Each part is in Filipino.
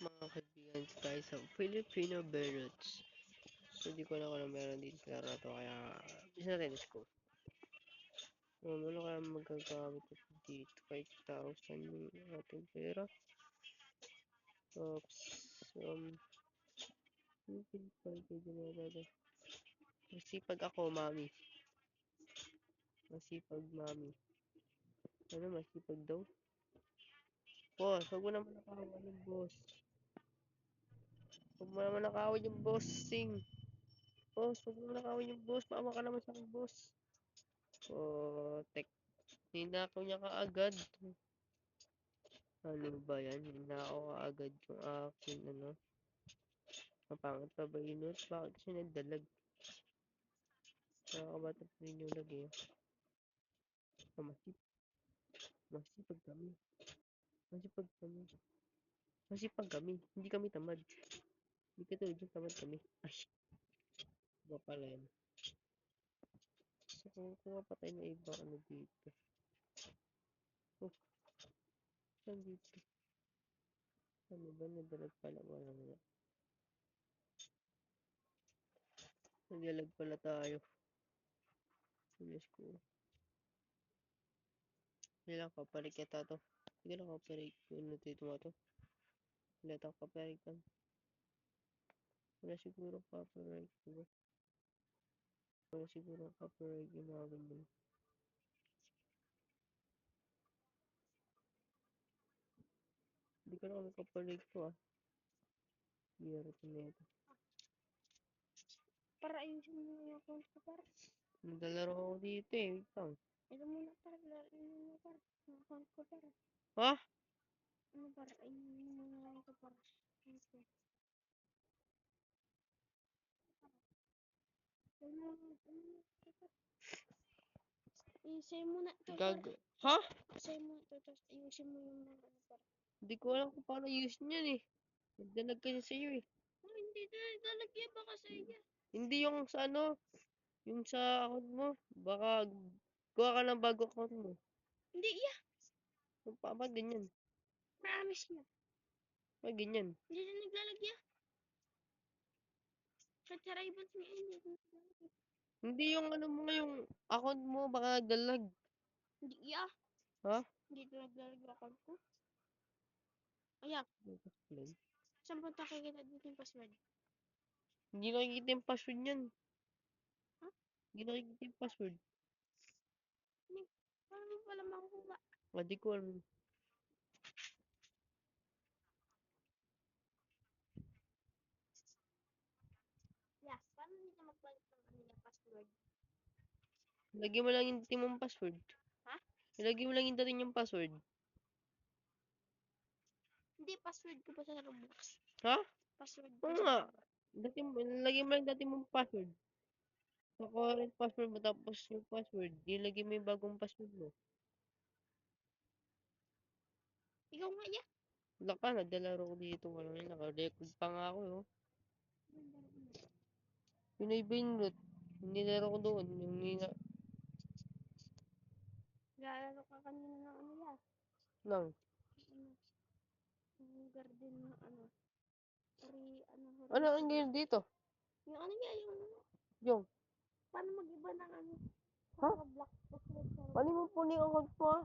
Mga kaibigan tayo sa Filipino Berets. So, di ko na kung ano meron dito sa laro to, kaya bisa natin, let's go. Ano kaya magagamit ko dito? 5,000 yung ating pera. Oops. Stupid pala dito. Masipag ako, mami. Masipag, mami. Ano, masipag daw? Boss, huwag mo naman nakawan yung boss. Huwag mo naman nakawan yung bossing. Boss, huwag mo nakawan yung boss. Maawa ka naman sa akin, boss. Tek. Ninakaw niya kaagad. Ano ba yan? Ninakaw kaagad yung akin, ano? Mapangit pa ba yun? Bakit siya nagdalag? Nakakabata pa rin yung lagi. Masipag kami. Masipag kami. Masipag kami. Hindi kami tamad. Hindi ka tulad yung tamad kami. Ay, iba pala yan. So, kung mapatay na iba, ano dito? Oh, saan dito? Ano ba? Nadalag pala. Wala nga. Nadalag pala tayo. Let's go. Hindi lang, kaparik yata to. Sige lang, kaparik. Ano dito mo to? Wala tayong kaparikan. Wala siguro copyright, diba? Wala siguro copyright yung mga ganyan. Hindi ko na kung copyright ko ah. Year ko na ito. Para ayusin mo yung account ko, para. Naglalaro ako dito eh. Wait lang. Ito muna, para. Laruin mo, para. Yung account ko, para. Ha? Ano, para? Ayusin mo muna lang ito, para. Okay. Ayusin mo na ito, para. Ha? Ayusin mo ito, tapos ayusin mo yung mga ano, para. Hindi ko alam kung paano use niyan eh. Nagdalag kasi sa'yo eh. Oh, hindi na, lalagyan baka sa iya. Hindi yung sa ano. Yung sa account mo. Baka gawa ka ng bago account mo. Hindi, iya. Ba't ganyan? Promise mo. Ba't ganyan? Hindi na naglalagyan. Kahit sa ribbons niya, hindi na naglalagyan. Hindi yung ano mo yung account mo. Baka nagdalag. Hindi, iya. Ha? Hindi na naglalagyan account ko. Ayan. Saan punta kikita dito yung password? Hindi nakikita yung password niyan. Ha? Hindi nakikita yung password. Paano mo pala makukuha? Hindi ko alam. Yeah, paano nila magpalit ng ano yung password? Lagyan mo lang yung dati mong password. Ha? Ilagay mo lang yung dati yung password. Hindi, password ko pa sa Roblox. Ha? Password ko Oo sa nga. Roblox. Lagyan mo lang dati mong password. Sa current password mo tapos yung password. Ilagay mo yung bagong password mo. Ikaw nga, yeah. Wala ka, naglalaro ko dito. Walang yun. Naka-record pa nga ako. Oh. Pinoy Brainroot. Nilaro ko doon. Yung nina... Lalaro ka kanina ng ano yan. Lang. Yung garden na ano. Ano, Ano ang horizon. ganyan dito? Yung ano yan, yung Yung. paano mag-iba ng ano. Sa Ha? Roblox. Password sa Pali Roblox. mo po ni account mo ah.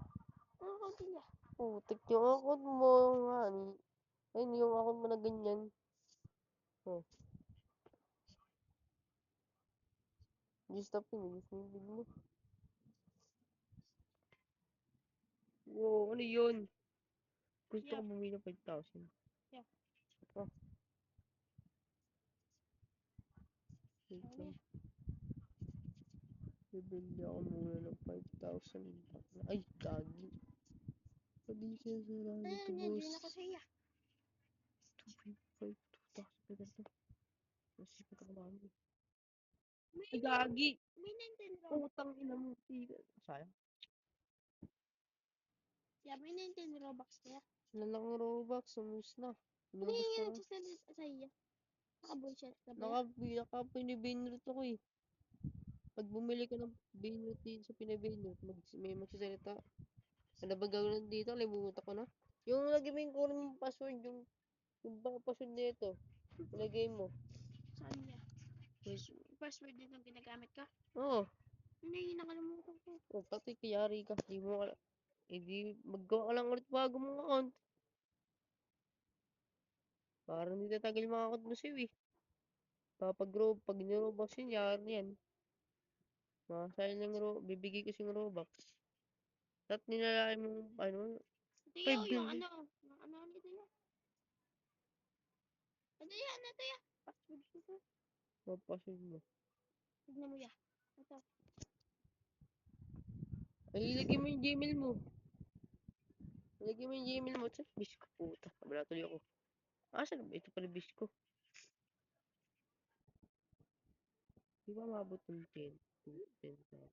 Ano account niya? Putik yung account mo. Ayun yung account mo na ganyan. Oh. Just stop yun. Just nilid mo. Wow, ano yun? Gusto ko Yeah. bumili ng 5,000. Yeah. Ah, wait Ano lang. yan? Bibili ako muna ng 5,000. Ay, gagi. Pwede siya sarahan ito, Yan, boss. join ako sa iya. 2.5, 2,000 pa kasi pagkakamami. May Ay, gagi! may Nintendo. Utang ina mo. Sayang. Yeah, may Nintendo Robux kaya. Wala lang ang Robux. Sumus na. Ano Lumabas ko yung na. sa iya? Naka-bullshit ka ba? Pinibinrot ako eh. Pag bumili ka ng binrot dito sa pinibinrot, may magsasalita. Ano ba gawin dito? Limutan ko na. Yung lagi mo yung kunin mong password, yung Yung bang password nito? Ilagay mo. Saan niya? Wait. Password din ang ginagamit ka? Oo. Hindi, nakalimutan ko. Oh, pati kayari ka. Di mo ka. Eh di, maggawa ka lang ulit bago mong account. Para hindi tatagal yung mga account mo sa'yo eh. Pag nirobux yun, yari yan. Makasayang ng bibigay ko siyang Robux. At nilalaan mo, ano, Ito 5 yung billion. ano ulit yun? Ito yan, ito yan. Password ko to. Mapasod mo. Tignan mo yan. Ito. Ay, ilagay mo yung Gmail mo. Ilagay mo yung Gmail mo. Sa bis ko, puta. Wala tuloy ako. Saan ba? Ito pala bis ko. Di ba mabot ng 10? 10,000.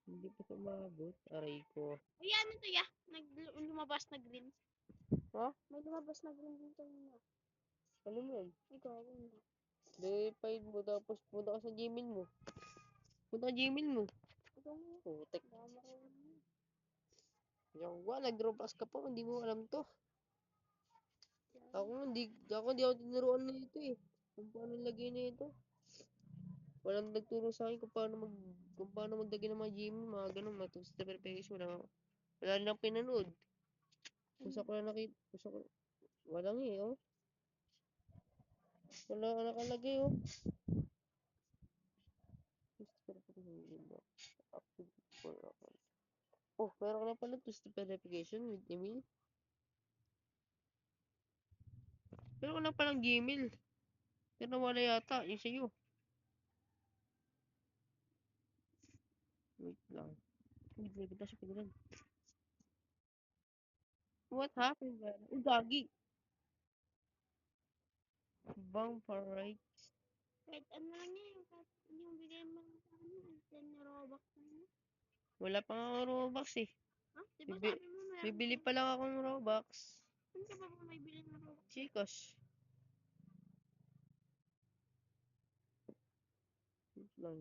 Hindi pa ito umabot. Aray ko. Ayan, ito yan. Lumabas na green. Ha? May lumabas na green dito na. Ano mo yun? Ikaw, wala. Verify mo tapos punta ka sa Gmail mo. Punta ka Gmail mo. Ito mo. Putek. Baka marunong. Yawa, nag-Roblox ka pa. Hindi mo alam to. Yan. Ako hindi ako tinuruan na ito eh. Kung paano lagay na ito. Walang nagturo sa akin kung paano magdagay ng mga Gmail, mga ganun, mga two-step verification. Wala rin akong pinanood. Gusto ko na nakita. Walang eh, oh. Wala ka nakalagay, oh. Two-step verification. Active for account. Oh, meron ka na pala two-step verification with email. Meron ka na palang Gmail. Pero wala yata, yung sa'yo. Wait lang. Wait, kita siya pigilan. What happened, man? Oh, gagi. Bang right. Kahit ano lang yan. Kahit yung bigay mo sa akin. 10 Robux na yun. Wala pa nga akong Robux eh. Ha? Diba Bibi sabi mo meron bibili ka? pa lang akong Robux. Saan ka ba may bilhin na Robux? Chicos. Wait lang.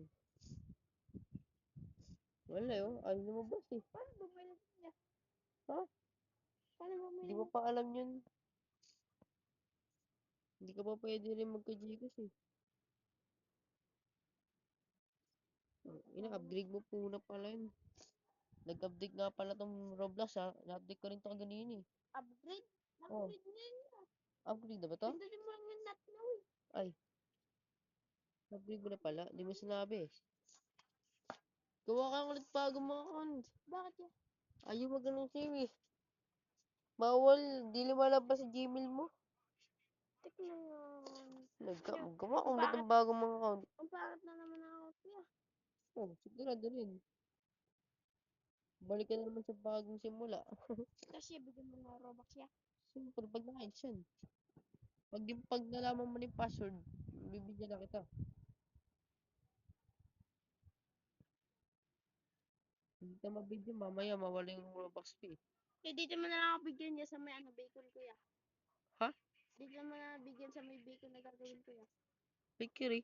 Wala eh, oh. Ayaw lumabas eh. Paano ba bilhin niya? Ha? Paano ba Hindi bilhin mo pa alam yun. Hindi ka pa pwede rin magka-Gcash eh. Ina-upgrade mo po na pala yun. Nag-update nga pala tong Roblox ha. Na-update ko rin to kanina eh. upgrade? Oh, Upgrade na yun. upgrade na ba to? Pindutin mo lang yung not now eh. Ay, upgrade mo na pala. Hindi mo sinabi eh. Gawa ka ulit bago mga account. Bakit yan? Ayaw mo ganun sa'yo eh. Bawal, di lumalabas sa Gmail mo. Tignan mo. Magawa ka ulit ng bagong mga account. Ang pangit na naman ako kuya. Oh, sigurado rin. Balik ka na naman sa bagong simula. Kasi bigyan mo na Robux ya. Siyempre, pag nakayos yan. Pag nalaman mo na yung password, bibigyan na kita. Hindi ka mabigyan, mamaya mawala yung Robux fee. Eh, dito mo na lang ako bigyan niya sa may ano, bacon kuya. Ha? Dito mo na bigyan sa may bacon na gagawin kuya. Pikiri.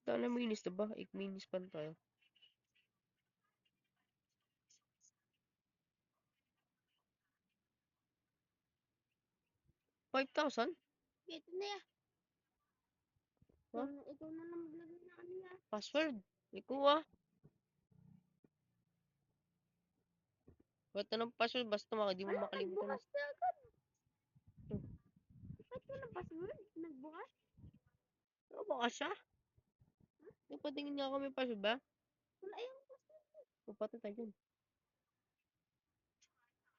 Tala minis na ba? 8 minis pa na tayo. 5,000? Ito na ya. Ha? Ikaw na lang maglagay na ano ya. Password? Ikaw ah. Basta ng password, basta di mo Wala, makalimutan. nagbukas na agad. Hmm. Ba't walang password? Nagbukas? Ano ba ka siya? Napatingin nga kami password ba? Wala yung password. Upati tayo dyan.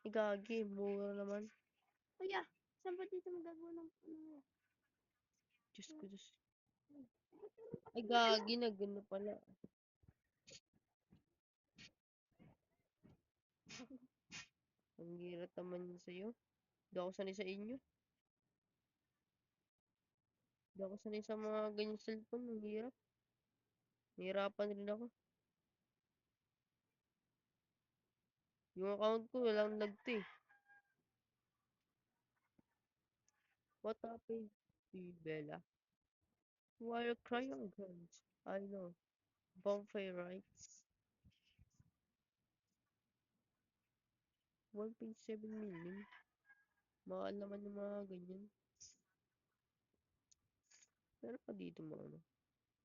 Gagi, mura naman. Kuya, saan ba dito magagawa ng ano? Diyos ko, Diyos. Ay, gagi na, gano'n pala. Ang hirap naman yun sa'yo. Hindi ako sanay sa inyo. Hindi ako sanay sa mga ganyang cellphone. Ang hirap. Nahirapan rin ako. Yung account ko, walang lagto eh. What happened to Bella? Why you crying, girls? I know. Bonfire rights. 1.7 million. Mahal naman yung mga ganyan. Meron pa dito mga ano.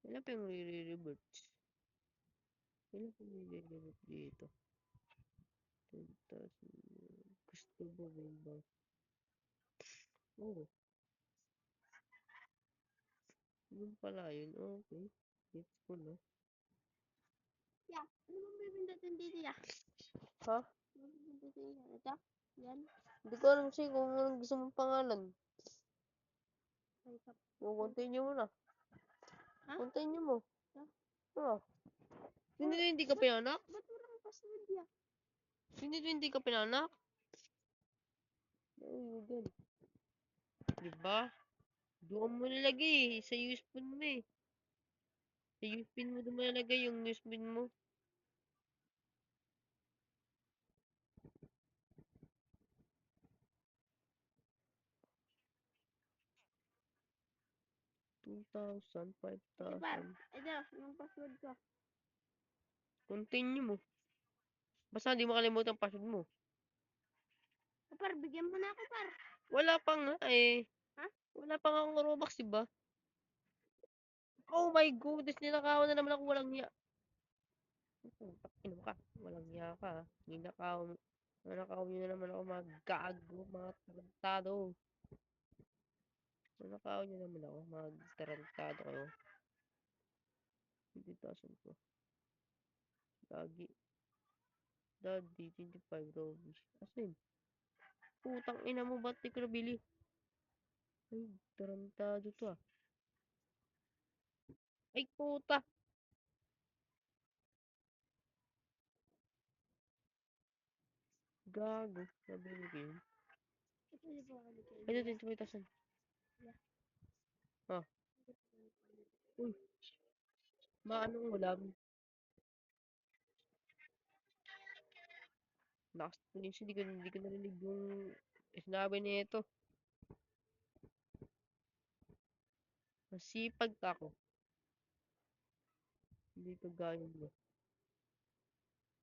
Ilan pa yung re-reverts? Ilan pa yung re-revert dito? 10,000. Gusto ba ba? Oo. Yun pala yun. Okay. Gets ko na. Yeah. Ano bang bibindutin dito ya? Ha? Ano bibindutin yan? Ito? Yan? Hindi ko alam sa'yo kung anong gusto mong pangalan. Ay, kap. O, continue mo na. Ha? Continue mo. Ha? Ah. Hindi na hindi ka pinanak? Ba't walang password ya? Hindi na hindi ka pinanak? Ay, yun. Diba? Doon mo nilagay eh. Sa use pin mo eh. Sa use pin mo doon mo nilagay yung use pin mo. $2,000, Ito par. 5,000. Ito, yung password ko. Continue mo. Basta hindi mo kalimutan ang password mo. Par, bigyan mo na ako par. Wala pa nga eh. Ha? Wala pa nga akong Robux, diba? Oh my goodness, ninakawan na naman ako walang niya. Inom ka. Walang niya ka. Ninakaw nyo na naman ako mga gago, mga tarantado. Ninakaw nyo naman ako, mga tarantado kayo. 20,000 ko. Lagi. Daddy, 25 Robux. Asin? Putang ina mo, ba't di ko nabili? Ay, tarantado to ah. Ay, puta! Gago. Nabili ko yun. Ito yung po ako Ay, ito, 25,000. Ah. Uy, maanong ulam? Lakas tulis, hindi ko narinig yung sinabi nito. Masipag ako. Hindi ko gaya mo.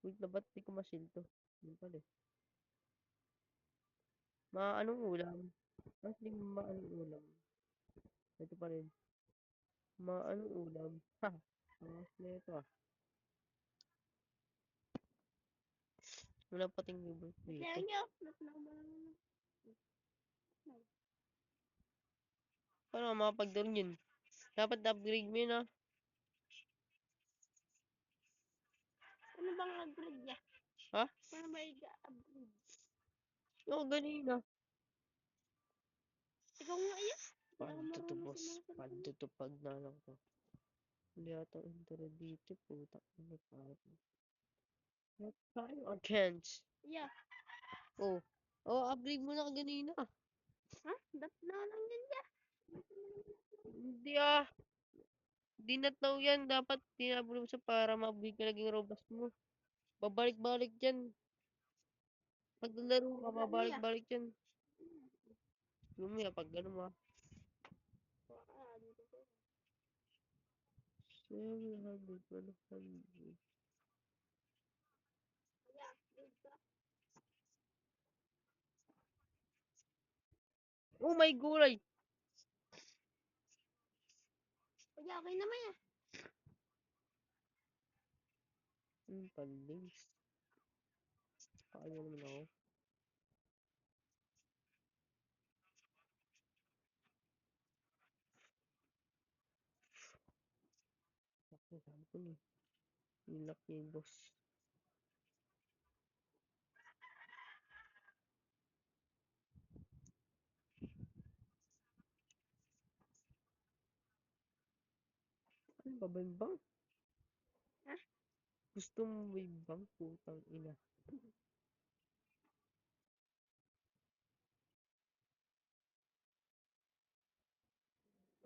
Uy, na ba't di ko masil to? Yun pala eh. Maanong ulam? Mas di maanong ulam. Ito pa rin. Maanong ulam? Ha! Mas na ito ah. Wala pating libre dito. Kaya nyo. Napunang mo lang. Paano makapagdaron yun? Dapat upgrade mo yun ah. Ano bang upgrade niya? Ha? Paano ba i-upgrade? Oo, ganina. Ikaw nga yun. Hindi ako marunong sa Pantutubos. mga cellphone. Pantutupag na lang ko. Wala yata ang internet dito. Putak na parang. What time against? Yeah. Oh. Oh, upgrade mo na kaganina. Ha? Dat na lang din ya. Hindi ah. Di na tao yan. Dapat tinablo mo siya para mabig ka naging robust mo. Babalik-balik dyan. Pag nalaro ka, babalik-balik dyan. Lumaya pag gano'n ah. 700, 100. Oh my gulay! Kaya okay naman ya. Paling. Kaya naman ako. Ako, sabi ko ni. Ilak yung boss. Ano ba ba yung bang? Ha? Gusto mo may bang? Putang ina.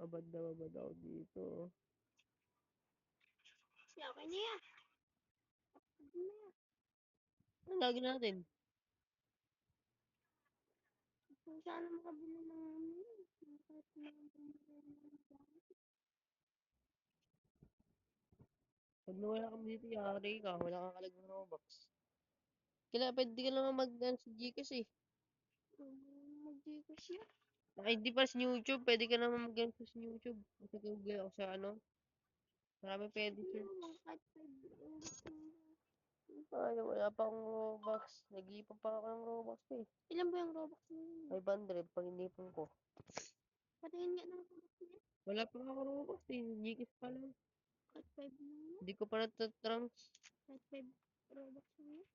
Babad na babad ako dito. Kaya okay na ya. Ano lagi natin? Kung sana makabili ng kahit Pag nawala kami dito, yari ka. Wala kang kalagong Robux. Pwede ka naman sa Gcash eh. Mag-Gcash yan. Ay, di pa sa YouTube. Pwede ka naman sa YouTube. Sa Google ako sa ano. Marami pwede, Hindi sir. naman kahit 5 Robux lang. Ay, wala pa akong Robux. Nag-iipon pa ako ng Robux eh. Ilan ba yung Robux mo yun? 500 pag inipon ko. Patingin nga ng Robux niya. Wala pa ako Robux eh. Gcash pa lang. Kahit 5 lang yun. Hindi ko pa natatrans. Kahit 5 Robux lang yun.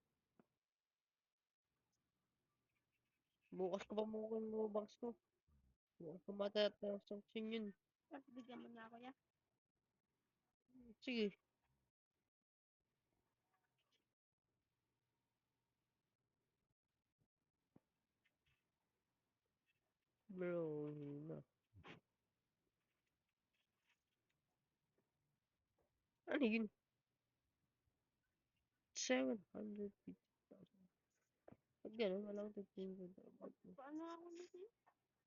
Bukas ko pa mukha yung Robux ko. Bukas ko matatransaction yun. Tapos bigyan mo na ako ya. Sige. Bro, na. Ano yun? 750,000. Pag gano'n, wala akong titingin. Paano ako nito?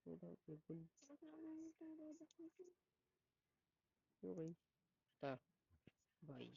Wala akong titingin. Kasi ako nito Robux nito. Okay. Ta. Bye.